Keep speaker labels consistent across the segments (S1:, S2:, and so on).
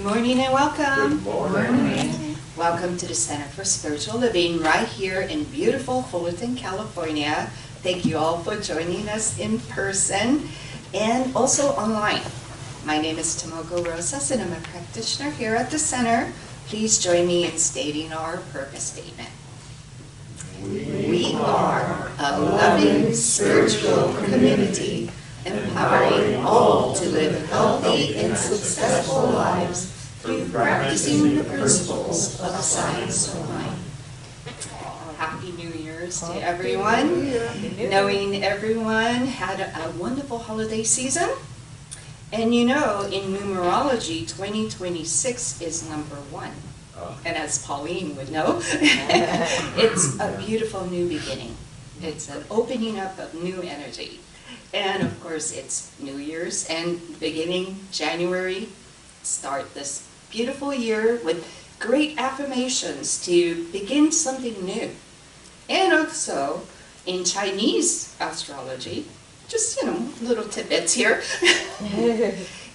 S1: Good morning and welcome.
S2: Good morning.
S1: Welcome to the Center for Spiritual Living right here in beautiful Fullerton, California. Thank you all for joining us in person and also online. My name is Tomoko Rosas and I'm a practitioner here at the center. Please join me in stating our purpose statement. We are a loving spiritual community, empowering all to live healthy and successful lives through practicing the principles of science of mind. Happy New Year's to everyone. Knowing everyone had a wonderful holiday season. And you know, in numerology, 2026 is number 1. And as Pauline would know, it's a beautiful new beginning. It's an opening up of new energy. And of course, it's New Year's and beginning January, start this beautiful year with great affirmations to begin something new. And also, in Chinese astrology, just, little tidbits here.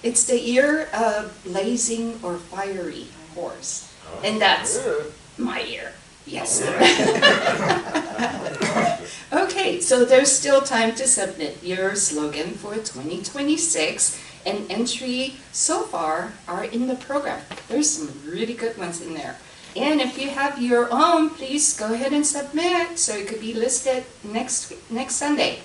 S1: It's the year of blazing or fiery horse. And that's my year, yes. Okay, so there's still time to submit your slogan for 2026, and entry so far are in the program. There's some really good ones in there. And if you have your own, please go ahead and submit so it could be listed next Sunday.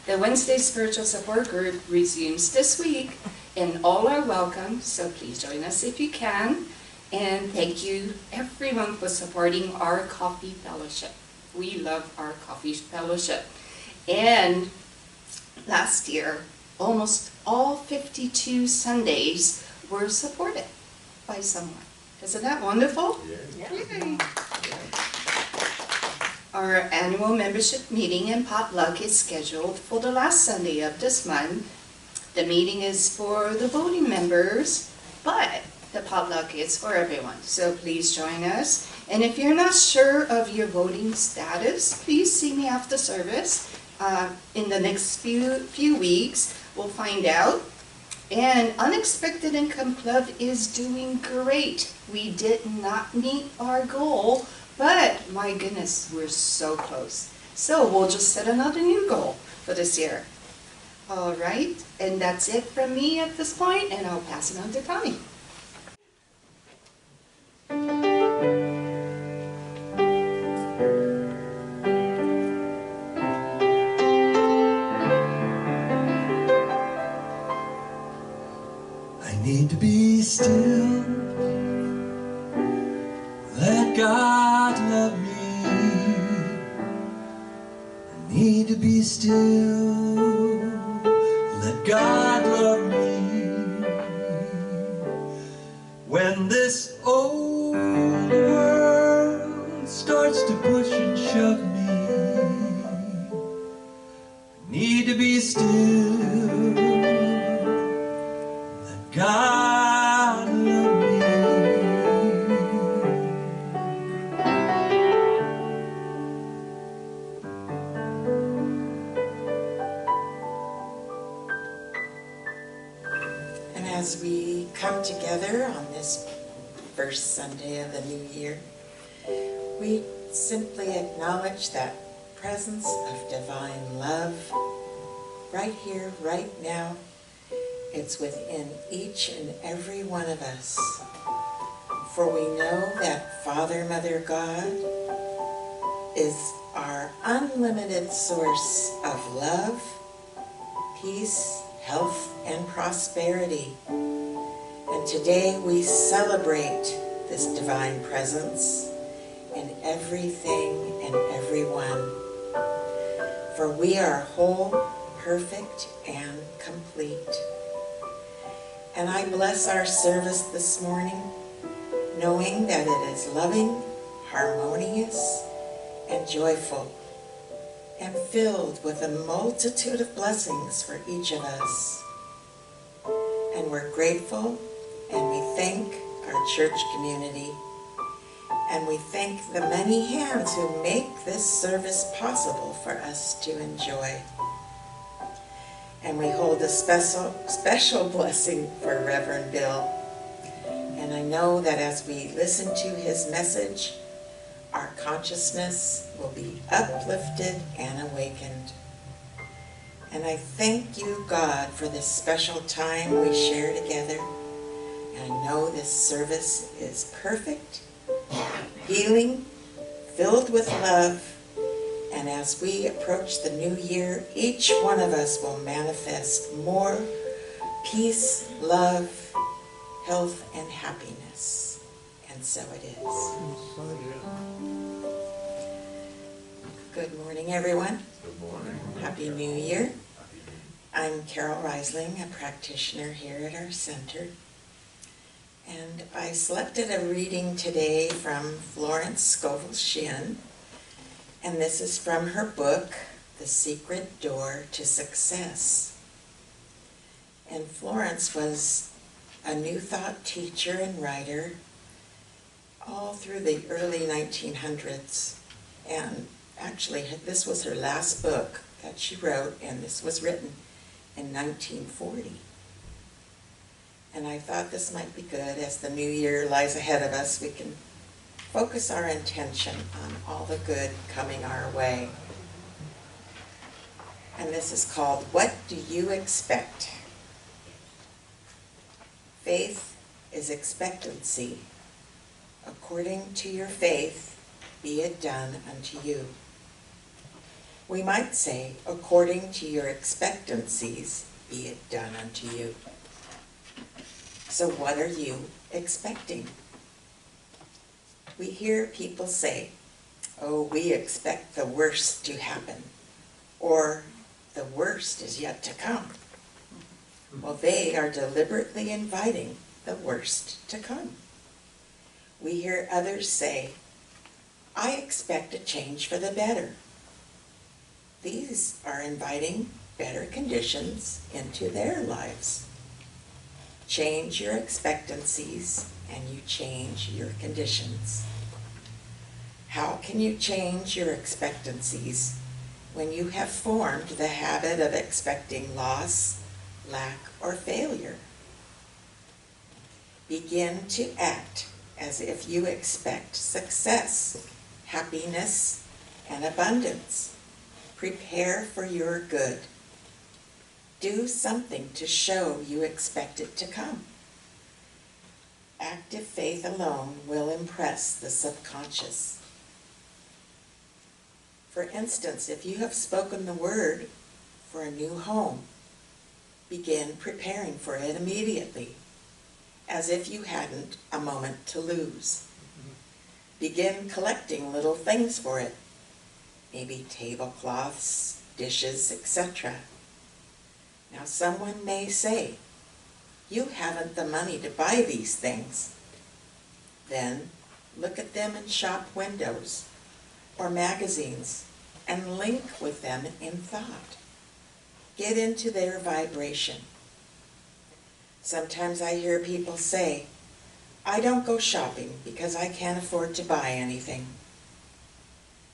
S1: The Wednesday Spiritual Support Group resumes this week, and all are welcome, so please join us if you can. And thank you everyone for supporting our coffee fellowship. We love our coffee fellowship. And last year, almost all 52 Sundays were supported by someone. Isn't that wonderful?
S2: Yeah.
S1: Yay. Our annual membership meeting and potluck is scheduled for the last Sunday of this month. The meeting is for the voting members, but the potluck is for everyone, so please join us. And if you're not sure of your voting status, please see me after service. In the next few weeks, we'll find out. And Unexpected Income Club is doing great. We did not meet our goal, but my goodness, we're so close. So we'll just set another new goal for this year. All right, and that's it from me at this point, and I'll pass it on to Tommy.
S3: Need to be still, let God love me. I need to be still, let God love me. When this old world starts to push and shove me, I need to be still, God love me.
S4: And as we come together on this first Sunday of the new year, we simply acknowledge that presence of divine love right here, right now. It's within each and every one of us. For we know that Father, Mother, God is our unlimited source of love, peace, health, and prosperity. And today we celebrate this divine presence in everything and everyone. For we are whole, perfect, and complete. And I bless our service this morning, knowing that it is loving, harmonious, and joyful, and filled with a multitude of blessings for each of us. And we're grateful, and we thank our church community, and we thank the many hands who make this service possible for us to enjoy. And we hold a special blessing for Reverend Bill, and I know that as we listen to his message, our consciousness will be uplifted and awakened. And I thank you, God, for this special time we share together. And I know this service is perfect, healing, filled with love. And as we approach the new year, each one of us will manifest more peace, love, health, and happiness. And so it is. Good morning, everyone.
S2: Good morning.
S4: Happy New Year. I'm Carol Riseling, a practitioner here at our center. And I selected a reading today from Florence Scovel Shinn. And this is from her book, The Secret Door to Success. And Florence was a New Thought teacher and writer all through the early 1900s. And actually, this was her last book that she wrote, and this was written in 1940. And I thought this might be good as the new year lies ahead of us. We can focus our intention on all the good coming our way. And this is called, What Do You Expect? Faith is expectancy. According to your faith, be it done unto you. We might say, according to your expectancies, be it done unto you. So what are you expecting? We hear people say, oh, we expect the worst to happen, or the worst is yet to come. Well, they are deliberately inviting the worst to come. We hear others say, I expect a change for the better. These are inviting better conditions into their lives. Change your expectancies and you change your conditions. How can you change your expectancies when you have formed the habit of expecting loss, lack, or failure? Begin to act as if you expect success, happiness, and abundance. Prepare for your good. Do something to show you expect it to come. Active faith alone will impress the subconscious. For instance, if you have spoken the word for a new home, begin preparing for it immediately, as if you hadn't a moment to lose. Begin collecting little things for it, maybe tablecloths, dishes, etc. Now someone may say, you haven't the money to buy these things. Then look at them in shop windows or magazines and link with them in thought. Get into their vibration. Sometimes I hear people say, I don't go shopping because I can't afford to buy anything.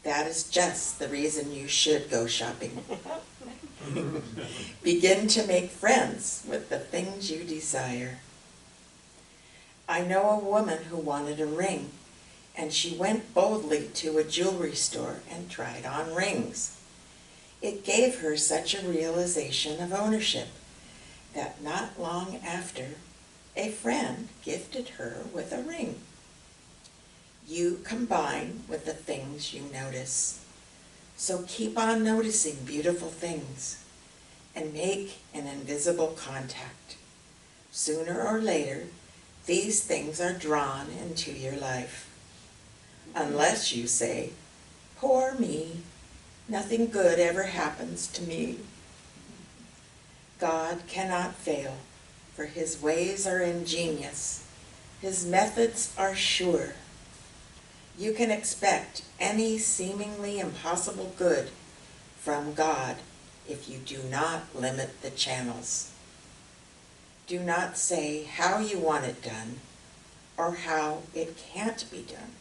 S4: That is just the reason you should go shopping. Begin to make friends with the things you desire. I know a woman who wanted a ring, and she went boldly to a jewelry store and tried on rings. It gave her such a realization of ownership that not long after, a friend gifted her with a ring. You combine with the things you notice. So keep on noticing beautiful things and make an invisible contact. Sooner or later, these things are drawn into your life. Unless you say, poor me, nothing good ever happens to me. God cannot fail, for his ways are ingenious. His methods are sure. You can expect any seemingly impossible good from God if you do not limit the channels. Do not say how you want it done or how it can't be done.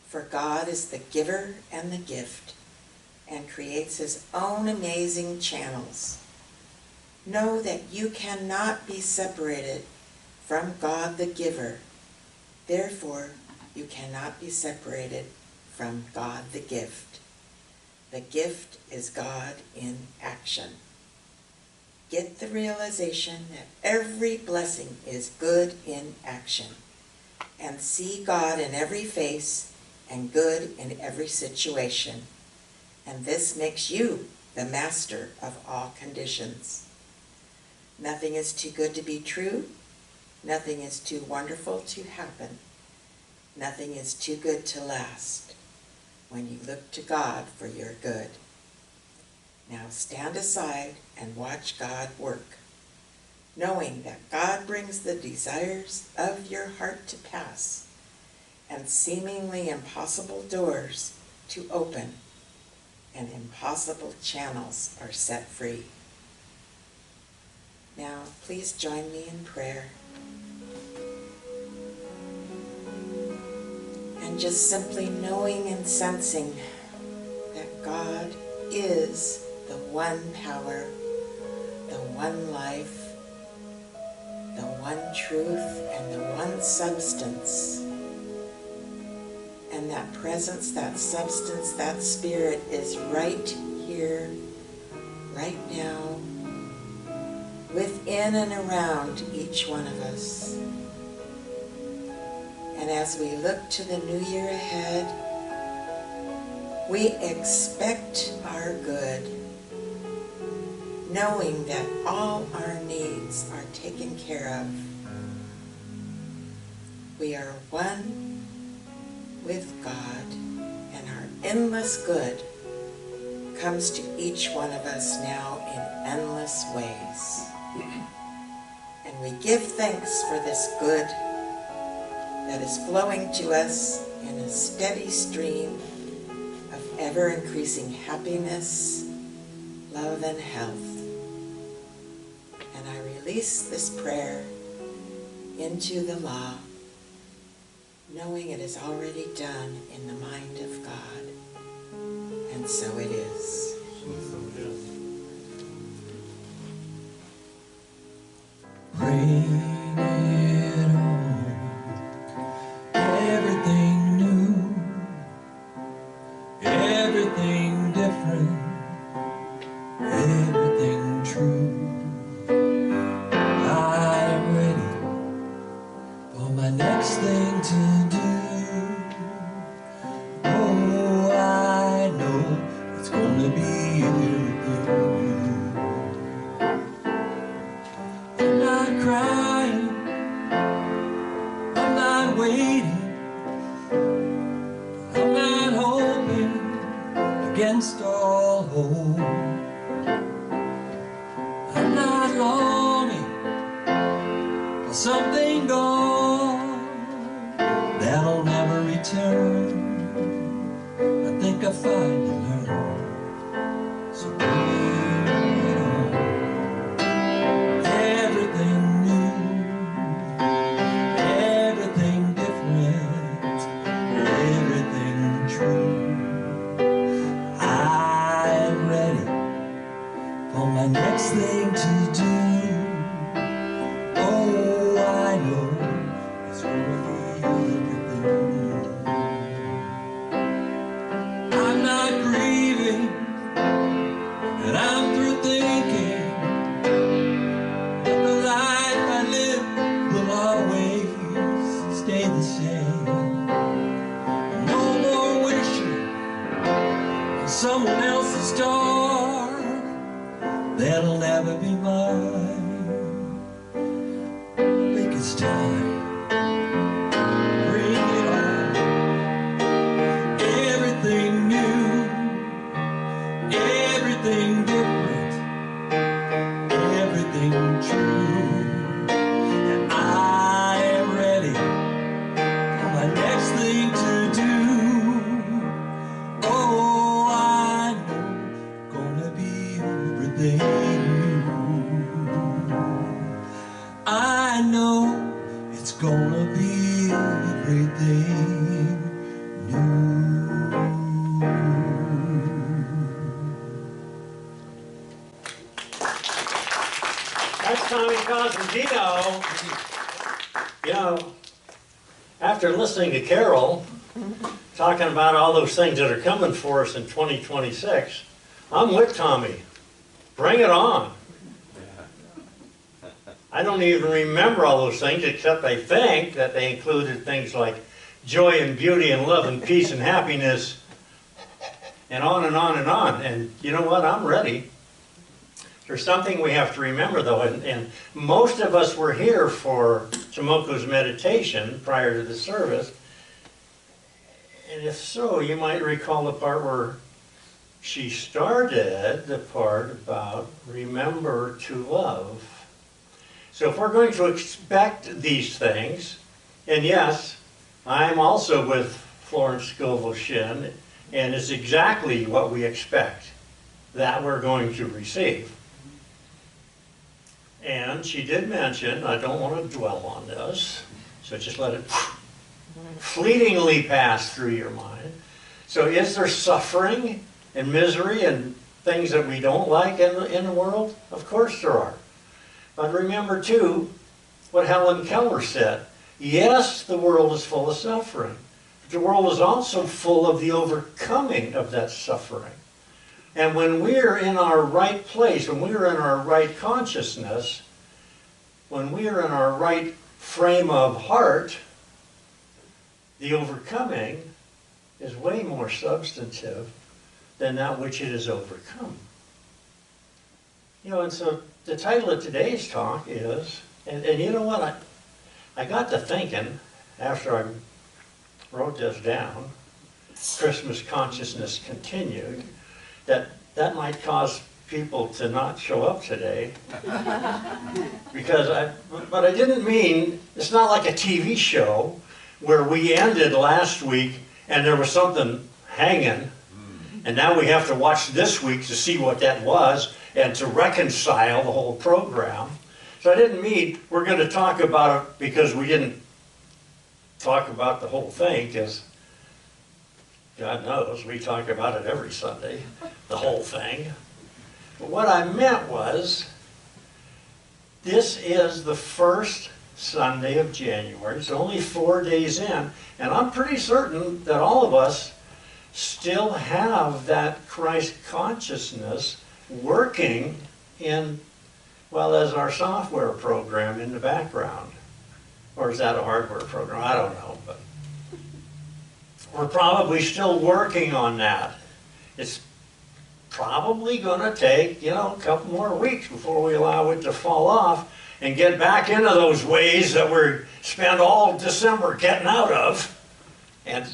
S4: For God is the giver and the gift and creates his own amazing channels. Know that you cannot be separated from God the giver Therefore, you cannot be separated from God the gift. The gift is God in action. Get the realization that every blessing is good in action, and see God in every face and good in every situation. And this makes you the master of all conditions. Nothing is too good to be true. Nothing is too wonderful to happen. Nothing is too good to last when you look to God for your good. Now stand aside and watch God work, knowing that God brings the desires of your heart to pass and seemingly impossible doors to open and impossible channels are set free. Now please join me in prayer. And just simply knowing and sensing that God is the one power, the one life, the one truth, and the one substance. And that presence, that substance, that spirit is right here, right now, within and around each one of us. And as we look to the new year ahead, we expect our good, knowing that all our needs are taken care of. We are one with God, and our endless good comes to each one of us now in endless ways. And we give thanks for this good that is flowing to us in a steady stream of ever-increasing happiness, love, and health. And I release this prayer into the law, knowing it is already done in the mind of God. And so it is.
S3: Bring it on, everything new, everything different, everything true. I'm ready for my next thing to do. Oh, I know it's gonna be everything new. I'm not crying, I'm not waiting, I'm not hoping against all hope. I'm not longing for something gone that'll never return. I think I finally learned. So bring it on. Everything new, everything different, everything true. I'm ready for my next thing to do. Oh, I know it's gonna be everything new. I'm not grieving, and I'm through thinking that the life I live will always stay the same. No more wishing on someone else's star that'll never be mine. I think it's time. Bring it on. Everything new, everything different, everything true. And I am ready for my next thing to do. Oh, I know gonna be everything new. I know it's gonna be everything new.
S2: That's Tommy Cosentino. You know, After listening to Carol talking about all those things that are coming for us in 2026, I'm with Tommy. Bring it on. I don't even remember all those things, except I think that they included things like joy and beauty and love and peace and happiness and on and on and on. And you know what? I'm ready. There's something we have to remember, though, and most of us were here for Tomoko's meditation prior to the service. And if so, you might recall the part where she started the part about remember to love. So if we're going to expect these things, and yes, I'm also with Florence Scoville Shin, and it's exactly what we expect that we're going to receive. And she did mention, I don't want to dwell on this, so just let it fleetingly pass through your mind. So is there suffering and misery and things that we don't like in the world? Of course there are. But remember too what Helen Keller said. Yes, the world is full of suffering. But the world is also full of the overcoming of that suffering. And when we're in our right place, when we're in our right consciousness, when we're in our right frame of heart, the overcoming is way more substantive than that which it is overcome. You know, and so the title of today's talk is, and you know what, I got to thinking after I wrote this down, Christmas consciousness continued, that might cause people to not show up today. But I didn't mean, it's not like a TV show where we ended last week and there was something hanging, and now we have to watch this week to see what that was and to reconcile the whole program. So I didn't mean we're going to talk about it because we didn't talk about the whole thing, because God knows we talk about it every Sunday, the whole thing. But what I meant was, this is the first Sunday of January. It's only 4 days in, and I'm pretty certain that all of us still have that Christ consciousness working in, well, as our software program in the background. Or is that a hardware program? I don't know, but we're probably still working on that. It's probably going to take, you know, a couple more weeks before we allow it to fall off and get back into those ways that we spent all December getting out of. And,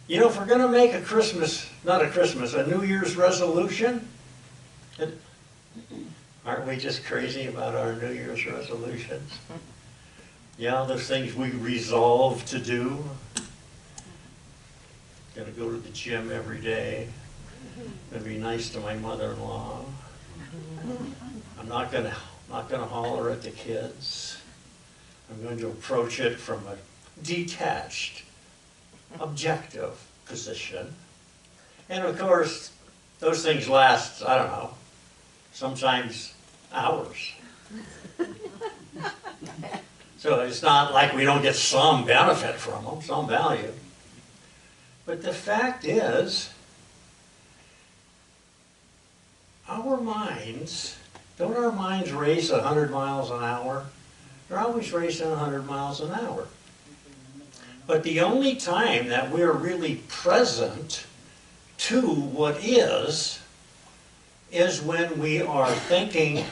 S2: you know, if we're going to make a New Year's resolution, aren't we just crazy about our New Year's resolutions? Yeah, those things we resolve to do. Gonna go to the gym every day. Gonna be nice to my mother-in-law. I'm not gonna holler at the kids. I'm going to approach it from a detached, objective position. And of course, those things last, I don't know, sometimes hours. So it's not like we don't get some benefit from them, some value. But the fact is, our minds, don't our minds race 100 miles an hour? They're always racing 100 miles an hour. But the only time that we're really present to what is when we are thinking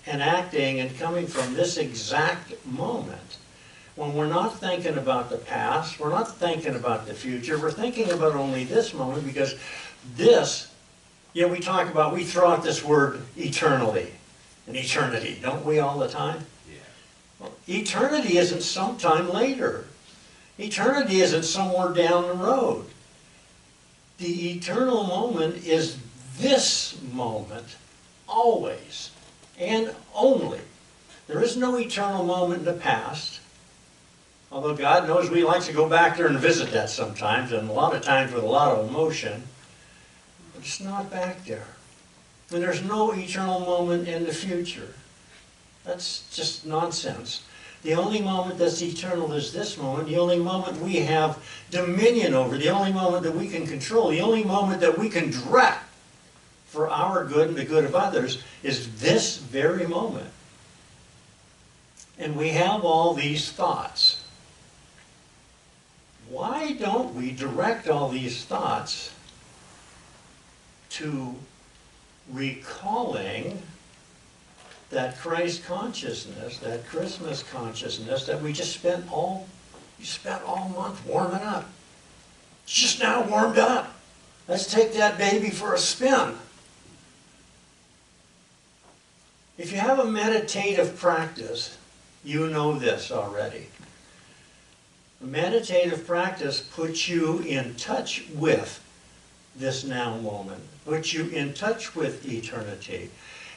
S2: and acting and coming from this exact moment. When we're not thinking about the past, we're not thinking about the future, we're thinking about only this moment, because this, you know, we throw out this word eternally and eternity, don't we, all the time? Yeah. Well, eternity isn't sometime later. Eternity isn't somewhere down the road. The eternal moment is this moment, always and only. There is no eternal moment in the past, although God knows we like to go back there and visit that sometimes, and a lot of times with a lot of emotion. But it's not back there. And there's no eternal moment in the future. That's just nonsense. The only moment that's eternal is this moment. The only moment we have dominion over, the only moment that we can control, the only moment that we can direct for our good and the good of others is this very moment. And we have all these thoughts. Why don't we direct all these thoughts to recalling that Christ consciousness, that Christmas consciousness that we just spent all month warming up? It's just now warmed up. Let's take that baby for a spin. If you have a meditative practice, you know this already. A meditative practice puts you in touch with this now moment, puts you in touch with eternity.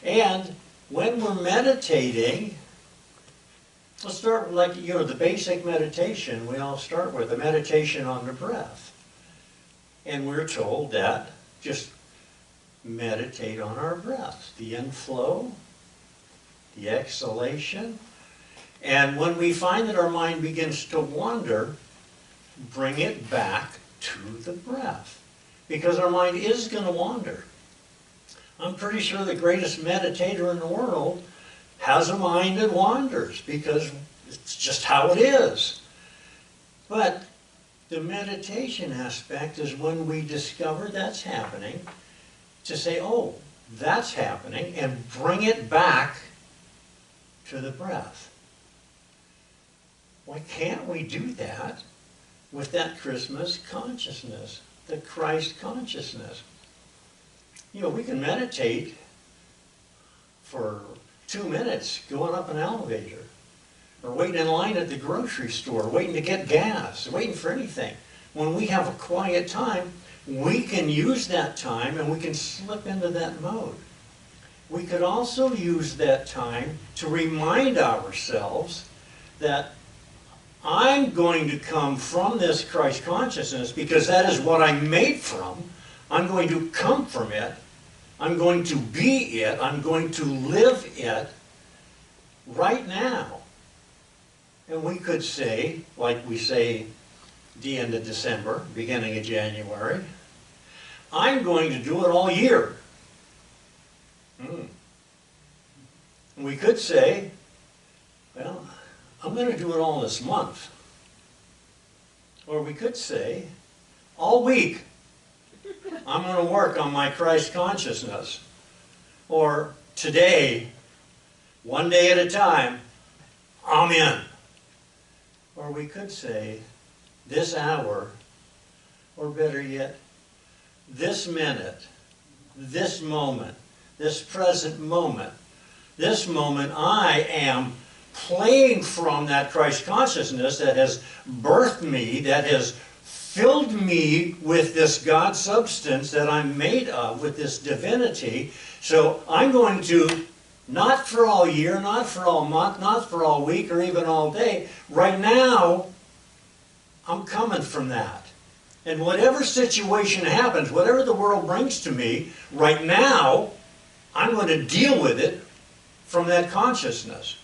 S2: And when we're meditating, let's start with, like, the basic meditation we all start with, a meditation on the breath. And we're told that just meditate on our breath, the inflow, the exhalation. And when we find that our mind begins to wander, bring it back to the breath. Because our mind is going to wander. I'm pretty sure the greatest meditator in the world has a mind that wanders, because it's just how it is. But the meditation aspect is when we discover that's happening, to say, oh, that's happening, and bring it back to the breath. Why can't we do that with that Christmas consciousness, the Christ consciousness? We can meditate for 2 minutes going up an elevator, or waiting in line at the grocery store, waiting to get gas, waiting for anything. When we have a quiet time, we can use that time and we can slip into that mode. We could also use that time to remind ourselves that I'm going to come from this Christ consciousness because that is what I'm made from. I'm going to come from it. I'm going to be it. I'm going to live it right now. And we could say, like we say the end of December, beginning of January, I'm going to do it all year. We could say, well, I'm going to do it all this month. Or we could say, all week, I'm going to work on my Christ consciousness. Or today, one day at a time, I'm in. Or we could say, this hour, or better yet, this minute, this moment, this present moment, this moment I am playing from that Christ consciousness that has birthed me, that has filled me with this God substance that I'm made of, with this divinity. So I'm going to, not for all year, not for all month, not for all week, or even all day, right now, I'm coming from that. And whatever situation happens, whatever the world brings to me, right now, I'm going to deal with it from that consciousness.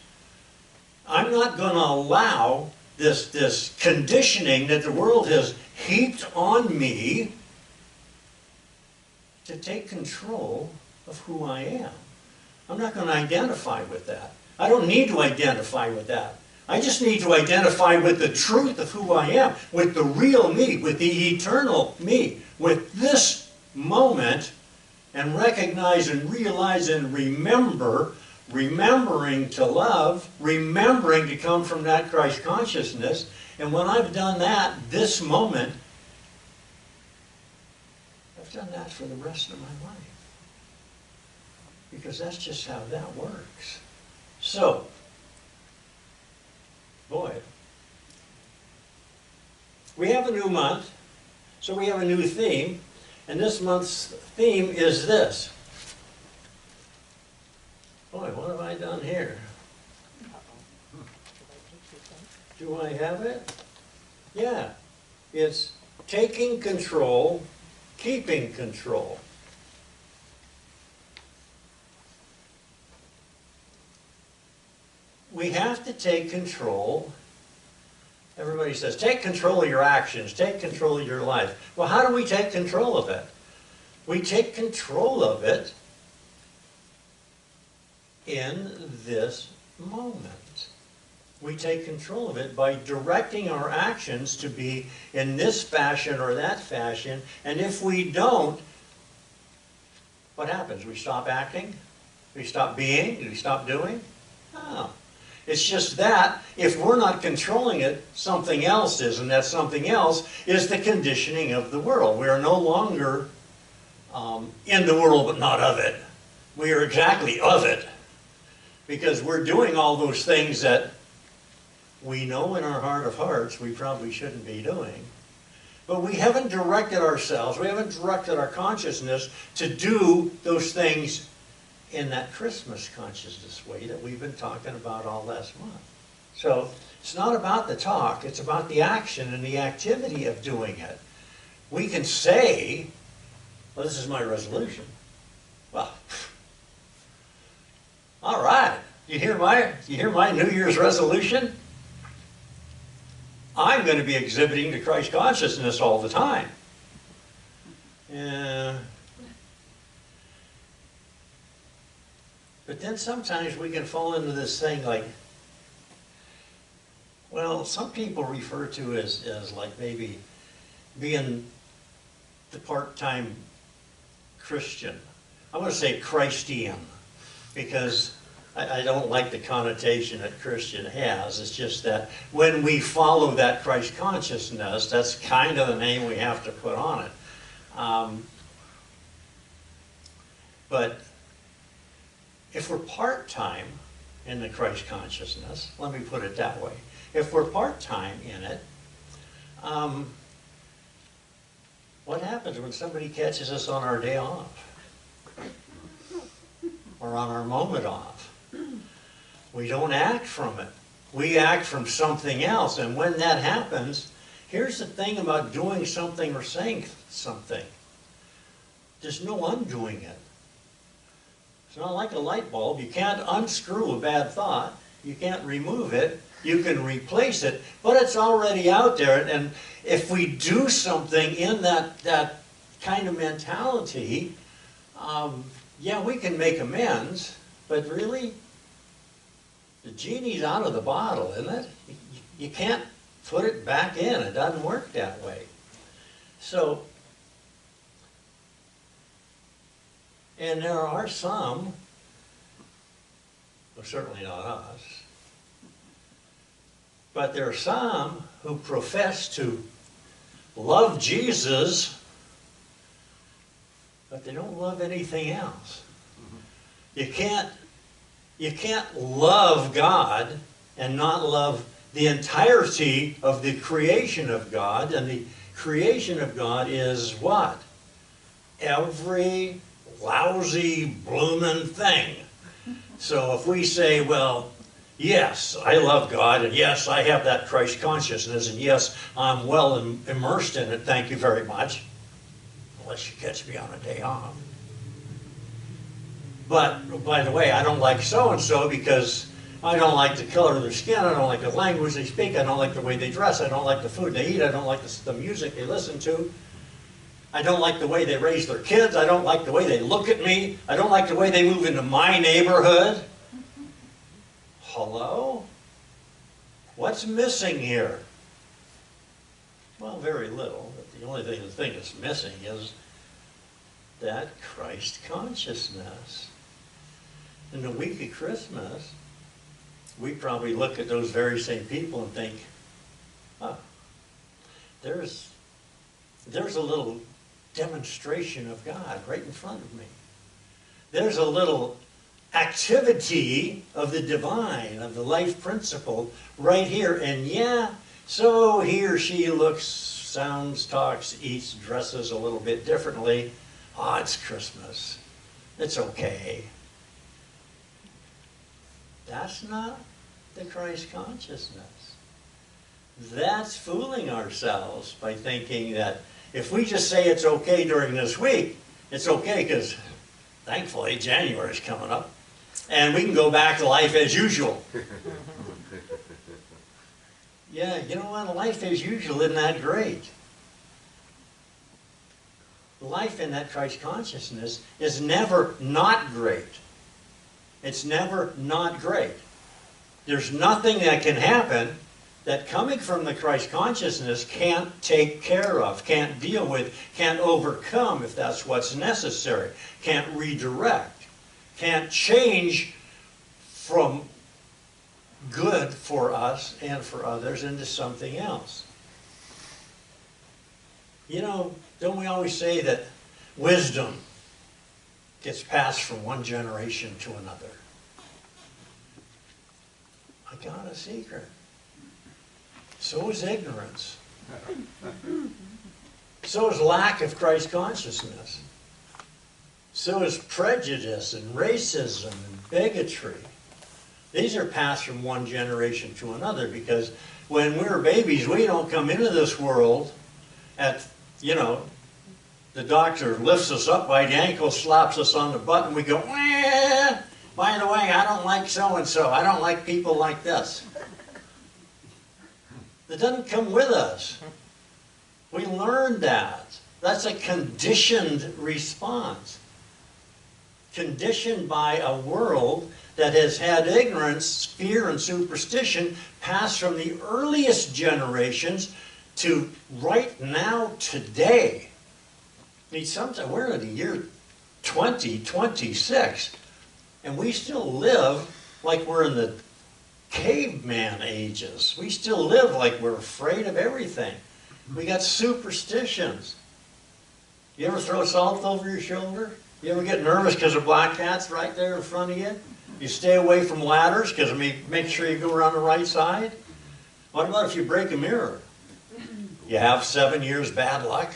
S2: I'm not going to allow this conditioning that the world has heaped on me to take control of who I am. I'm not going to identify with that. I don't need to identify with that. I just need to identify with the truth of who I am, with the real me, with the eternal me, with this moment, and recognize and realize and remember, remembering to love, remembering to come from that Christ consciousness. And when I've done that, this moment, I've done that for the rest of my life. Because that's just how that works. So, boy, we have a new month, so we have a new theme, and this month's theme is this. Boy, what have I done here? Do I have it? Yeah, it's taking control, keeping control. we have to take control. Everybody says, take control of your actions, take control of your life. Well, how do we take control of it? We take control of it in this moment. We take control of it by directing our actions to be in this fashion or that fashion, and if we don't, what happens? We stop acting? We stop being? Do we stop doing? No. It's just that if we're not controlling it, something else is, and that something else is the conditioning of the world. We are no longer in the world but not of it. We are exactly of it because we're doing all those things that we know in our heart of hearts we probably shouldn't be doing. But we haven't directed ourselves, we haven't directed our consciousness to do those things in that Christmas consciousness way that we've been talking about all last month. So it's not about the talk, it's about the action and the activity of doing it. We can say, well, this is my resolution. Well, all right, you hear my New Year's resolution? I'm going to be exhibiting the Christ consciousness all the time. But then sometimes we can fall into this thing like, well, some people refer to as like maybe being the part-time Christian. I'm going to say Christian because I don't like the connotation that Christian has. It's just that when we follow that Christ consciousness, that's kind of the name we have to put on it. But if we're part-time in the Christ consciousness, let me put it that way. If we're part-time in it, what happens when somebody catches us on our day off? Or on our moment off? We don't act from it. We act from something else. And when that happens, here's the thing about doing something or saying something. There's no undoing it. It's not like a light bulb. You can't unscrew a bad thought. You can't remove it. You can replace it. But it's already out there. And if we do something in that kind of mentality, yeah, we can make amends. But really, the genie's out of the bottle, isn't it? You can't put it back in. It doesn't work that way. So, and there are some, well, certainly not us, but there are some who profess to love Jesus, but they don't love anything else. You can't love God and not love the entirety of the creation of God. And the creation of God is what? Every lousy, bloomin' thing. So if we say, well, yes, I love God, and yes, I have that Christ consciousness, and yes, I'm well immersed in it, thank you very much, unless you catch me on a day off. But, by the way, I don't like so-and-so because I don't like the color of their skin, I don't like the language they speak, I don't like the way they dress, I don't like the food they eat, I don't like the music they listen to, I don't like the way they raise their kids, I don't like the way they look at me, I don't like the way they move into my neighborhood. Hello? What's missing here? Well, very little, but the only thing that's missing is that Christ consciousness. In the week of Christmas, we probably look at those very same people and think, oh, there's a little demonstration of God right in front of me. There's a little activity of the divine, of the life principle right here. And yeah, so he or she looks, sounds, talks, eats, dresses a little bit differently. Oh, it's Christmas. It's okay. That's not the Christ consciousness. That's fooling ourselves by thinking that if we just say it's okay during this week, it's okay because thankfully January's coming up. and we can go back to life as usual. Yeah, you know what? Life as usual isn't that great. Life in that Christ consciousness is never not great. It's never not great. There's nothing that can happen that coming from the Christ consciousness can't take care of, can't deal with, can't overcome if that's what's necessary, can't redirect, can't change from good for us and for others into something else. You know, don't we always say that wisdom gets passed from one generation to another? I got a secret. So is ignorance. So is lack of Christ consciousness. So is prejudice and racism and bigotry. These are passed from one generation to another because when we're babies, we don't come into this world at, you know, the doctor lifts us up by the ankle, slaps us on the butt, and we go, "Wah! By the way, I don't like so-and-so. I don't like people like this." That doesn't come with us. We learned that. That's a conditioned response. Conditioned by a world that has had ignorance, fear, and superstition passed from the earliest generations to right now, today. I mean, sometimes we're in the year 2026, and we still live like we're in the caveman ages. We still live like we're afraid of everything. We got superstitions. You ever throw salt over your shoulder? You ever get nervous because of black cats right there in front of you? You stay away from ladders because, I mean, make sure you go around the right side. What about if you break a mirror? You have 7 years bad luck?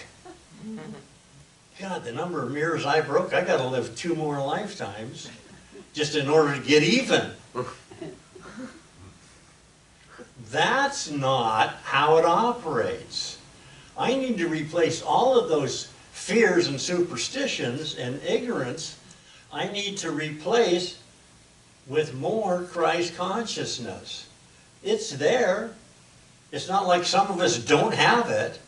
S2: God, the number of mirrors I broke, I got to live 2 more lifetimes just in order to get even. That's not how it operates. I need to replace all of those fears and superstitions and ignorance. I need to replace with more Christ consciousness. It's there. It's not like some of us don't have it.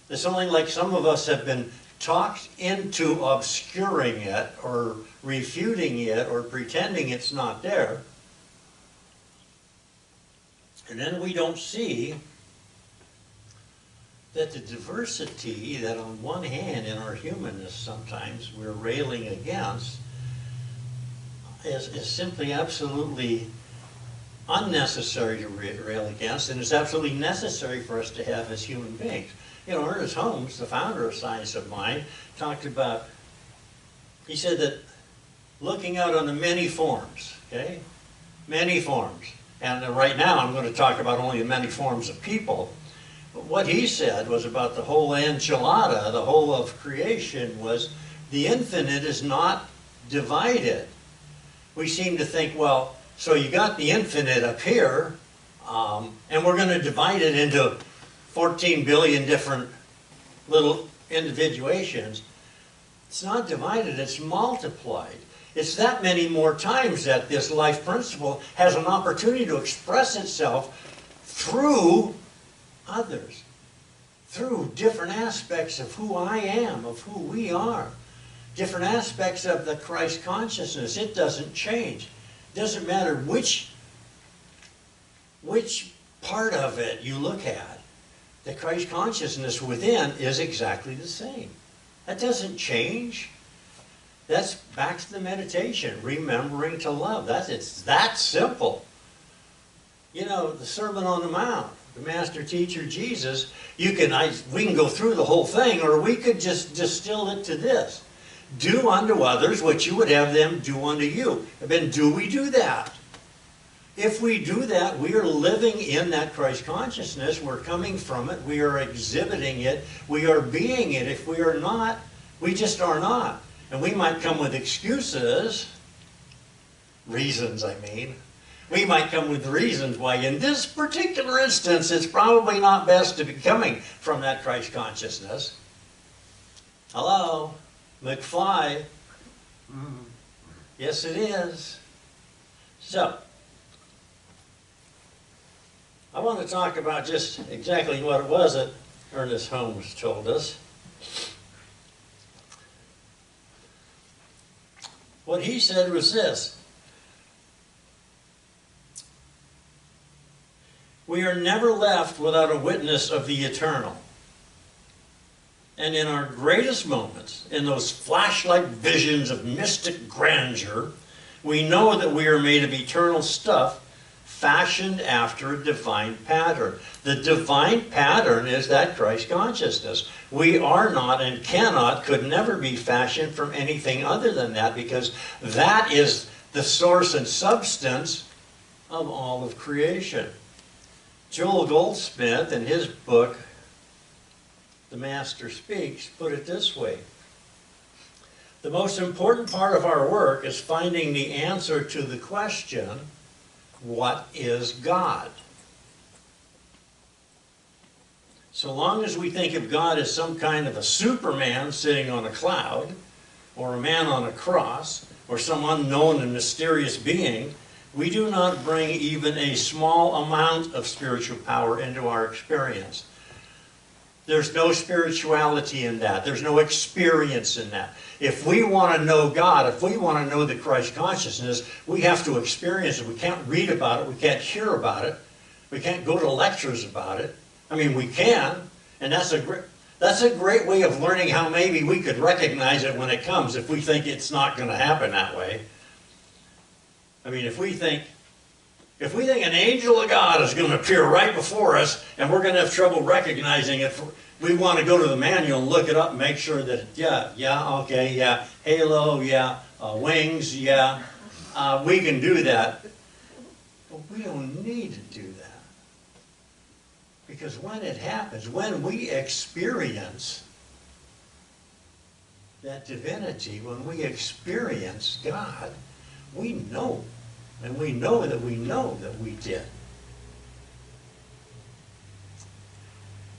S2: It's only like some of us have been talked into obscuring it or refuting it or pretending it's not there. And then we don't see that the diversity that on one hand in our humanness sometimes we're railing against is simply absolutely unnecessary to rail against, and is absolutely necessary for us to have as human beings. You know, Ernest Holmes, the founder of Science of Mind, talked about, he said that looking out on the many forms, okay? Many forms. And right now I'm going to talk about only the many forms of people. But what he said was about the whole enchilada, the whole of creation, was the infinite is not divided. We seem to think, well, so you got the infinite up here, and we're going to divide it into 14 billion different little individuations. It's not divided, it's multiplied. It's that many more times that this life principle has an opportunity to express itself through others, through different aspects of who I am, of who we are, different aspects of the Christ consciousness. It doesn't change. It doesn't matter which part of it you look at. The Christ consciousness within is exactly the same. That doesn't change. That's back to the meditation, remembering to love. It's that simple. You know, the Sermon on the Mount, the Master Teacher Jesus, we can go through the whole thing, or we could just distill it to this. Do unto others what you would have them do unto you. And then do we do that? If we do that, we are living in that Christ consciousness. We're coming from it. We are exhibiting it. We are being it. If we are not, we just are not. And we might come with excuses, reasons I mean. We might come with reasons why in this particular instance it's probably not best to be coming from that Christ consciousness. Hello, McFly. Yes, it is. So, I want to talk about just exactly what it was that Ernest Holmes told us. What he said was this: we are never left without a witness of the eternal. And in our greatest moments, in those flashlight visions of mystic grandeur, we know that we are made of eternal stuff, fashioned after a divine pattern. The divine pattern is that Christ consciousness. We are not and cannot, could never be fashioned from anything other than that, because that is the source and substance of all of creation. Joel Goldsmith, in his book, The Master Speaks, put it this way: the most important part of our work is finding the answer to the question, what is God? So long as we think of God as some kind of a Superman sitting on a cloud, or a man on a cross, or some unknown and mysterious being, we do not bring even a small amount of spiritual power into our experience. There's no spirituality in that. There's no experience in that. If we want to know God, if we want to know the Christ consciousness, we have to experience it. We can't read about it. We can't hear about it. We can't go to lectures about it. I mean, we can, and that's a great way of learning how maybe we could recognize it when it comes if we think it's not going to happen that way. I mean, if we think an angel of God is going to appear right before us and we're going to have trouble recognizing it, we want to go to the manual and look it up and make sure that, yeah, halo, wings, we can do that. But we don't need to do that. Because when it happens, when we experience that divinity, when we experience God, we know. And we know that we did.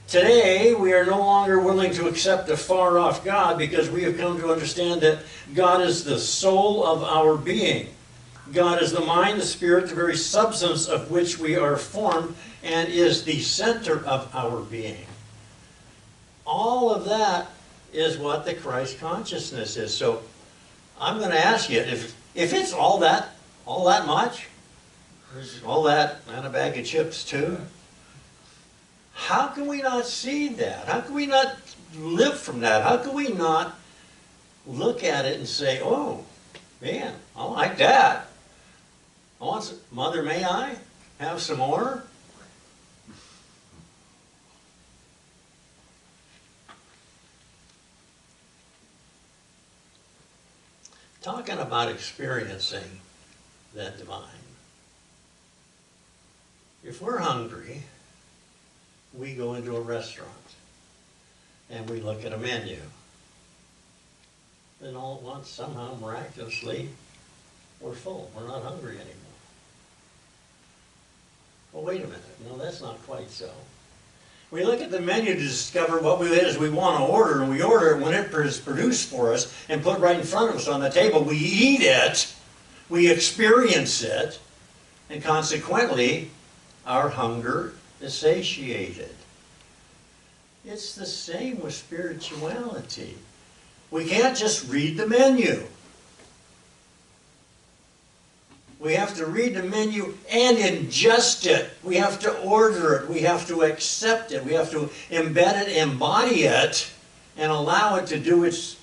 S2: Today, we are no longer willing to accept a far-off God because we have come to understand that God is the soul of our being. God is the mind, the spirit, the very substance of which we are formed, and is the center of our being. All of that is what the Christ consciousness is. So I'm going to ask you, if it's all that much, all that and a bag of chips too, how can we not see that? How can we not live from that? How can we not look at it and say, oh, man, I like that. I want some, Mother, may I have some more? Talking about experiencing that divine. If we're hungry, we go into a restaurant and we look at a menu. Then all at once, somehow, miraculously, we're full. We're not hungry anymore. Well, wait a minute. No, that's not quite so. We look at the menu to discover what it is we want to order, and we order it when it is produced for us and put right in front of us on the table. We eat it, we experience it, and consequently, our hunger is satiated. It's the same with spirituality. We can't just read the menu. We have to read the menu and ingest it. We have to order it. We have to accept it. We have to embed it, embody it, and allow it to do its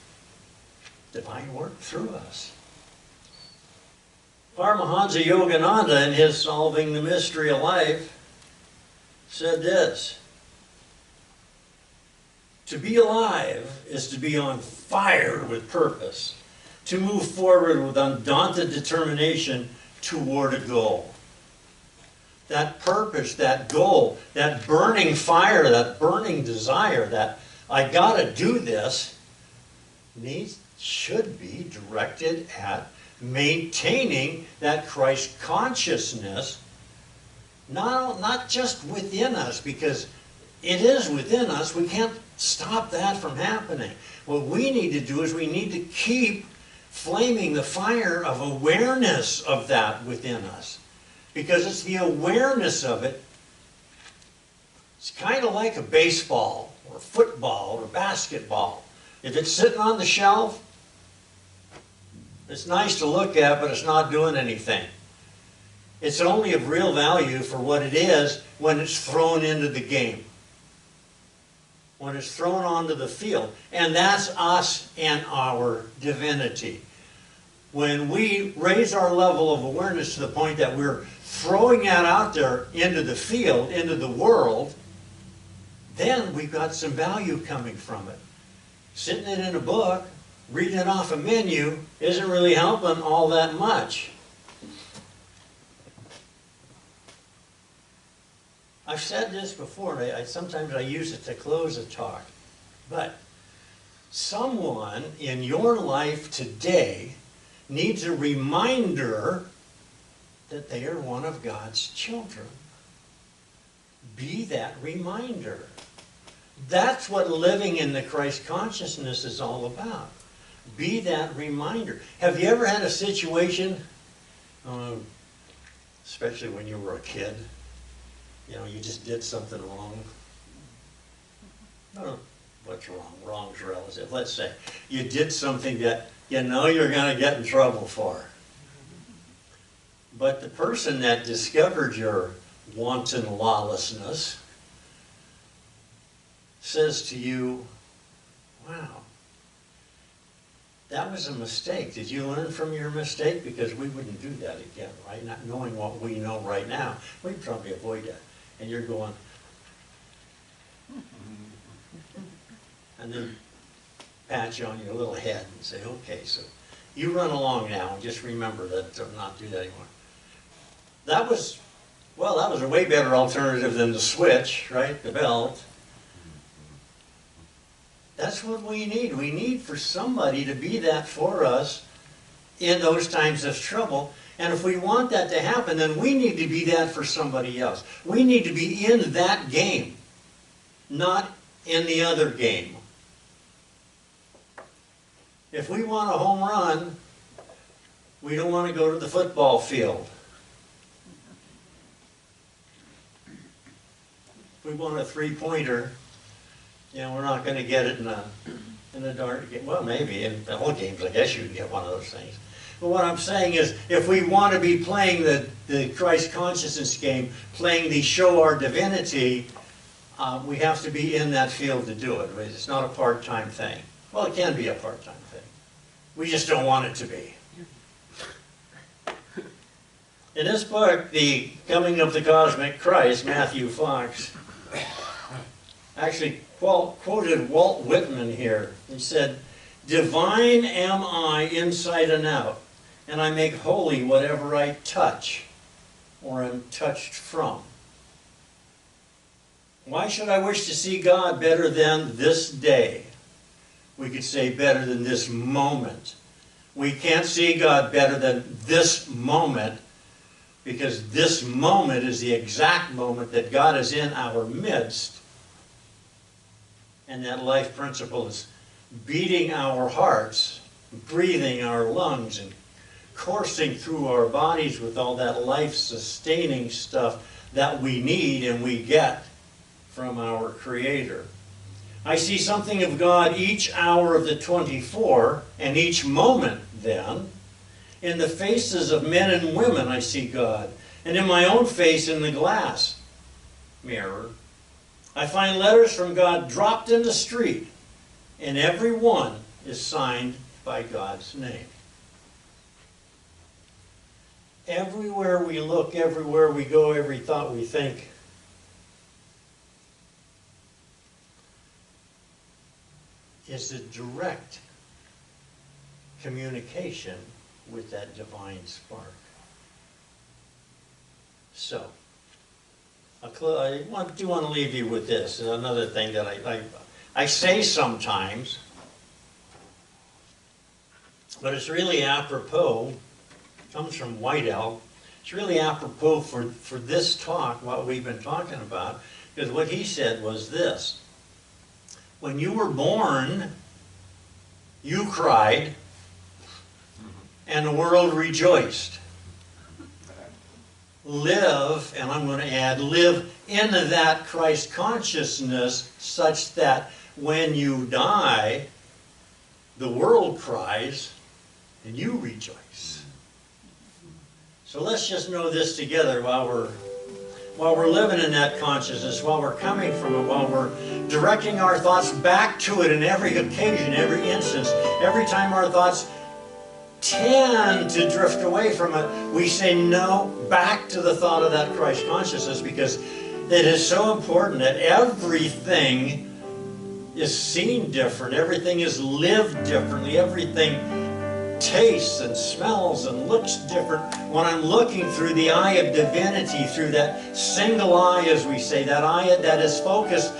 S2: divine work through us. Paramahansa Yogananda, in his Solving the Mystery of Life, said this: to be alive is to be on fire with purpose, to move forward with undaunted determination toward a goal. That purpose, that goal, that burning fire, that burning desire, that I gotta do this, should be directed at maintaining that Christ consciousness, not just within us, because it is within us. We can't stop that from happening. What we need to do is we need to keep flaming the fire of awareness of that within us. Because it's the awareness of it. It's kind of like a baseball or football or basketball. If it's sitting on the shelf, it's nice to look at, but it's not doing anything. It's only of real value for what it is when it's thrown into the game. When it's thrown onto the field. And that's us and our divinity. When we raise our level of awareness to the point that we're throwing that out there into the field, into the world, then we've got some value coming from it. Sitting it in a book, reading it off a menu, isn't really helping all that much. I've said this before, sometimes I use it to close a talk, but someone in your life today needs a reminder that they are one of God's children. Be that reminder. That's what living in the Christ consciousness is all about. Be that reminder. Have you ever had a situation, especially when you were a kid, you just did something wrong? What's wrong? Wrong's relative. Let's say you did something that you know you're going to get in trouble for. But the person that discovered your wanton lawlessness says to you, wow, that was a mistake. Did you learn from your mistake? Because we wouldn't do that again, right? Not knowing what we know right now, we'd probably avoid that. And you're going, and then pat you on your little head and say, okay, so you run along now and just remember that to not do that anymore. That was a way better alternative than the switch, right? The belt. That's what we need. We need for somebody to be that for us in those times of trouble. And if we want that to happen, then we need to be that for somebody else. We need to be in that game, not in the other game. If we want a home run, we don't want to go to the football field. If we want a three-pointer, we're not going to get it in a dart game. Well, maybe in the whole games, I guess you can get one of those things. But what I'm saying is, if we want to be playing the Christ consciousness game, playing the show our divinity, we have to be in that field to do it. It's not a part-time thing. Well, it can be a part-time thing. We just don't want it to be. In this book, The Coming of the Cosmic Christ, Matthew Fox actually quoted Walt Whitman here. He said, "Divine am I inside and out, and I make holy whatever I touch or am touched from. Why should I wish to see God better than this day?" We could say better than this moment. We can't see God better than this moment, because this moment is the exact moment that God is in our midst. And that life principle is beating our hearts, breathing our lungs, and coursing through our bodies with all that life-sustaining stuff that we need and we get from our Creator. I see something of God each hour of the 24, and each moment then. In the faces of men and women I see God, and in my own face in the glass mirror. I find letters from God dropped in the street, and every one is signed by God's name. Everywhere we look, everywhere we go, every thought we think, is a direct communication with that divine spark. So, I do want to leave you with this. Another thing that I say sometimes, but it's really apropos, comes from White Elk. It's really apropos for this talk, what we've been talking about, because what he said was this: when you were born, you cried, and the world rejoiced. Live, and I'm going to add, live in that Christ consciousness such that when you die, the world cries and you rejoice. So let's just know this together while we're living in that consciousness, while we're coming from it, while we're directing our thoughts back to it in every occasion, every instance, every time our thoughts tend to drift away from it, we say no, back to the thought of that Christ consciousness, because it is so important that everything is seen different, everything is lived differently, everything tastes and smells and looks different when I'm looking through the eye of divinity, through that single eye, as we say, that eye that is focused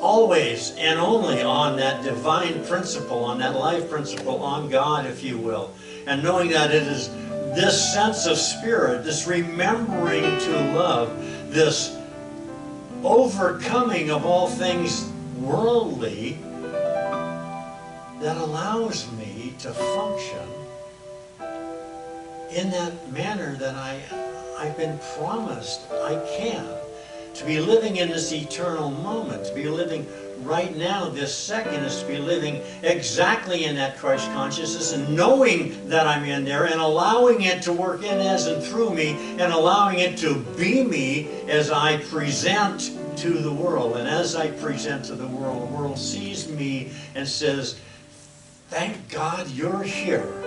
S2: always and only on that divine principle, on that life principle, on God, if you will. And knowing that it is this sense of spirit, this remembering to love, this overcoming of all things worldly, that allows me to function in that manner that I've been promised I can. To be living in this eternal moment, to be living right now, this second, is to be living exactly in that Christ consciousness and knowing that I'm in there and allowing it to work in as and through me and allowing it to be me as I present to the world. And as I present to the world sees me and says, thank God you're here.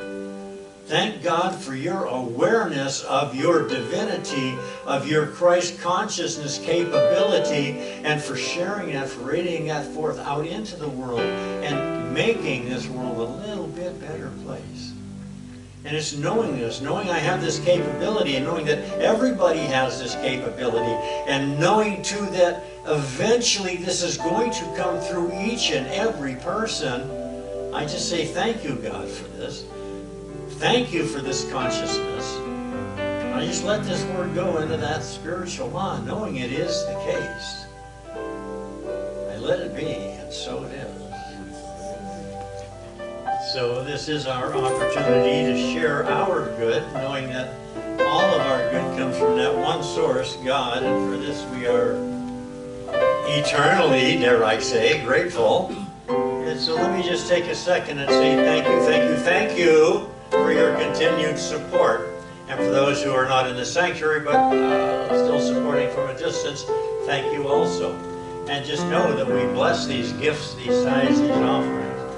S2: Thank God for your awareness of your divinity, of your Christ consciousness capability, and for sharing that, for radiating that forth out into the world and making this world a little bit better place. And it's knowing this, knowing I have this capability, and knowing that everybody has this capability, and knowing too that eventually this is going to come through each and every person. I just say thank you, God, for this. Thank you for this consciousness. I just let this word go into that spiritual law, knowing it is the case. I let it be, and so it is. So this is our opportunity to share our good, knowing that all of our good comes from that one source, God, and for this we are eternally, dare I say, grateful. And so let me just take a second and say thank you, thank you, thank you for your continued support. And for those who are not in the sanctuary but still supporting from a distance, thank you also. And just know that we bless these gifts, these tithes, these offerings,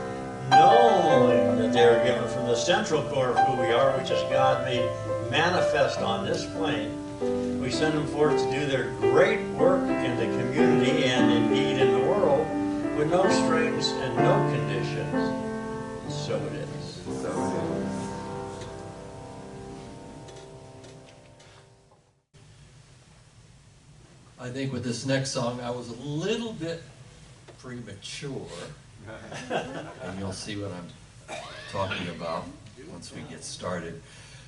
S2: knowing that they are given from the central core of who we are, which is God made manifest on this plane. We send them forth to do their great work in the community and indeed in the world with no strings and no conditions. And so it is.
S5: I think with this next song, I was a little bit premature, and you'll see what I'm talking about once we get started.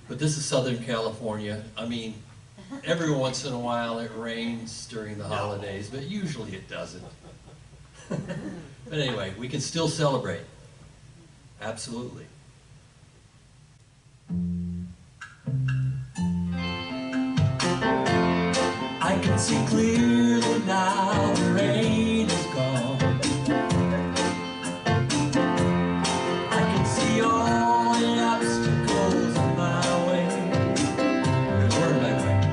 S5: But this is Southern California. I mean, every once in a while it rains during the holidays, but usually it doesn't. But anyway, we can still celebrate. Absolutely. I can see clearly now the rain is gone. I can see all the obstacles in my way. Where am I going?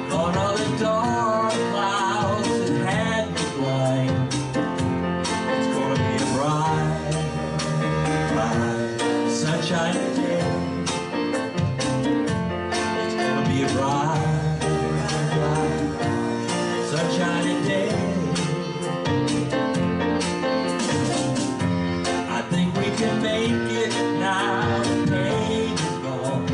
S5: Gone all the dark clouds that had me blind. It's gonna be a bright sunshiny day. It's gonna be a bright sunshiny day. I think we can make it now. The pain is gone.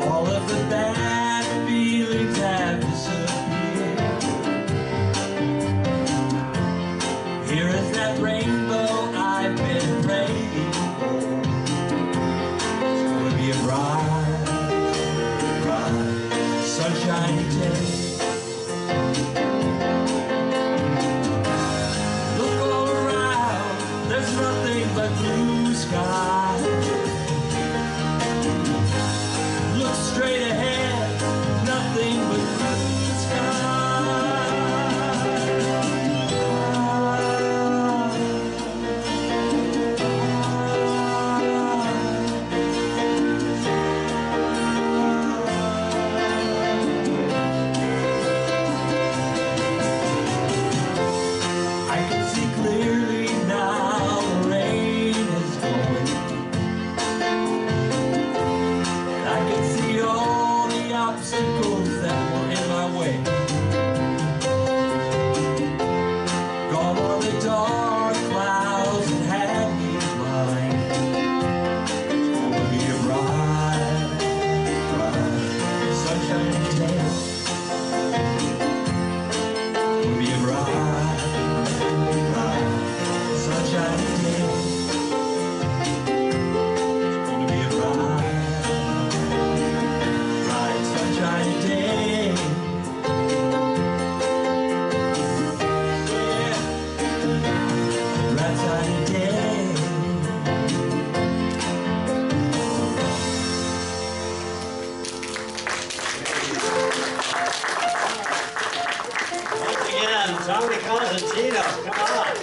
S5: All of the bad feelings have disappeared. Here is that rainbow I've been praying for. It's gonna be a bright sunshiny day. Look all around, there's nothing but blue
S3: obstacles that were in my way. Gone are the dark clouds that had me blind. It's gonna be a bright, bright, sunshiny day. It's gonna be a bright, bright, sunshiny day. It's gonna be a bright, bright, sunshiny day. Yeah, bright, sunny day.
S2: Once again, Tommy Cosentino, come on.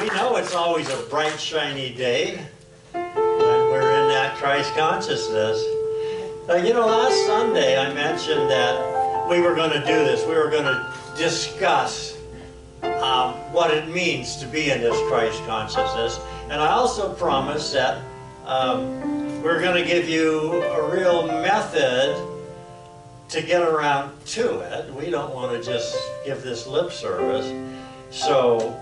S2: We know it's always a bright, shiny day when we're in that Christ consciousness. You know, last Sunday I mentioned that we were going to do this. We were going to discuss what it means to be in this Christ consciousness. And I also promised that we're going to give you a real method to get around to it. We don't want to just give this lip service. So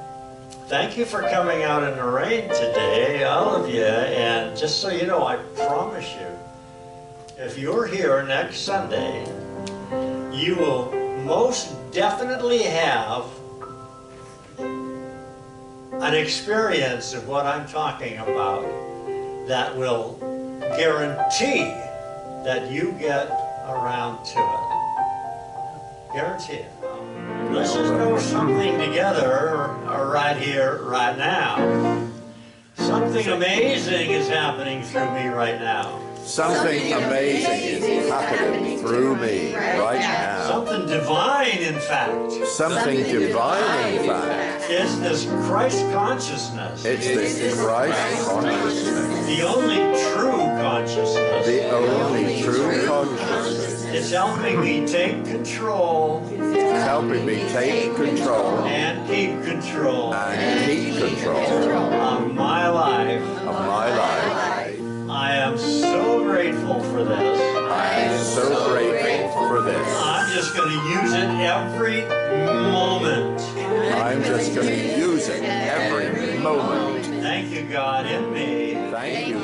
S2: thank you for coming out in the rain today, all of you. And just so you know, I promise you, if you're here next Sunday, you will most definitely have an experience of what I'm talking about that will guarantee that you get around to it. Guarantee it. Let's just know something together right here, right now. Something amazing is happening through me right now.
S6: Something amazing is happening through me right now.
S2: Something divine, in fact.
S6: Something divine, in fact.
S2: It's this Christ consciousness.
S6: It's this Christ consciousness.
S2: The only true consciousness.
S6: The only true consciousness.
S2: It's helping me take control.
S6: It's helping me take control
S2: And keep control
S6: and keep control
S2: of my life.
S6: of my life.
S2: I am so grateful for this.
S6: I am so grateful for this.
S2: I'm just going to use it every moment.
S6: I'm just going to use it every moment.
S2: Thank you, God, in me.
S6: Thank you,